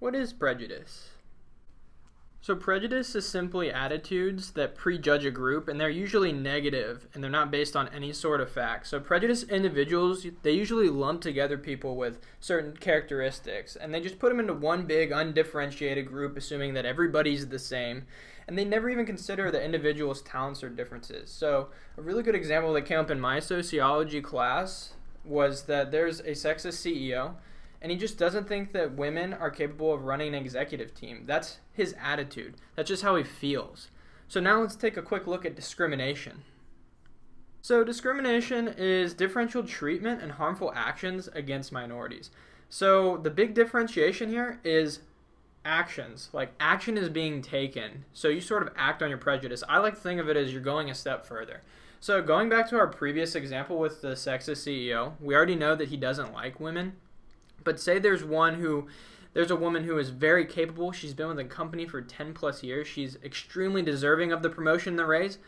What is prejudice? So prejudice is simply attitudes that prejudge a group, and they're usually negative, and they're not based on any sort of fact. So prejudice individuals, they usually lump together people with certain characteristics, and they just put them into one big undifferentiated group, assuming that everybody's the same, and they never even consider the individual's talents or differences. So a really good example that came up in my sociology class was that there's a sexist CEO, and he just doesn't think that women are capable of running an executive team. That's his attitude. That's just how he feels. So now let's take a quick look at discrimination. So discrimination is differential treatment and harmful actions against minorities. So the big differentiation here is actions. Like, action is being taken. So you sort of act on your prejudice. I like to think of it as you're going a step further. So going back to our previous example with the sexist CEO, we already know that he doesn't like women. But say there's a woman who is very capable. She's been with the company for 10 plus years. She's extremely deserving of the promotion and the raise.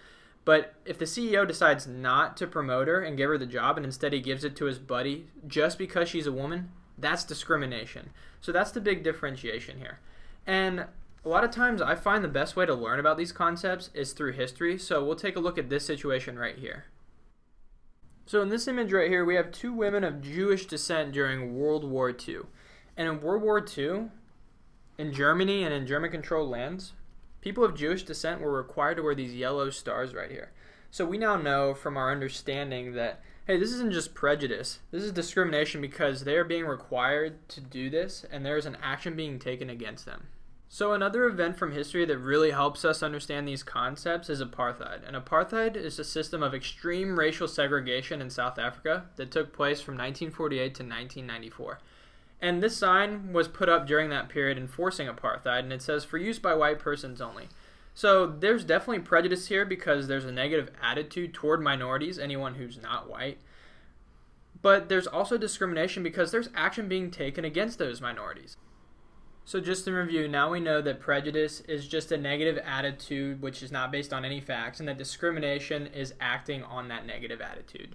But if the CEO decides not to promote her and give her the job, and instead he gives it to his buddy just because she's a woman, that's discrimination. So that's the big differentiation here. And a lot of times I find the best way to learn about these concepts is through history. So we'll take a look at this situation right here. So in this image right here, we have two women of Jewish descent during World War II. And in World War II, in Germany and in German-controlled lands, people of Jewish descent were required to wear these yellow stars right here. So we now know from our understanding that, hey, this isn't just prejudice. This is discrimination because they are being required to do this, and there is an action being taken against them. So another event from history that really helps us understand these concepts is apartheid. And apartheid is a system of extreme racial segregation in South Africa that took place from 1948 to 1994. And this sign was put up during that period enforcing apartheid, and it says, "For use by white persons only." So there's definitely prejudice here because there's a negative attitude toward minorities, anyone who's not white. But there's also discrimination because there's action being taken against those minorities. So just in review, now we know that prejudice is just a negative attitude which is not based on any facts, and that discrimination is acting on that negative attitude.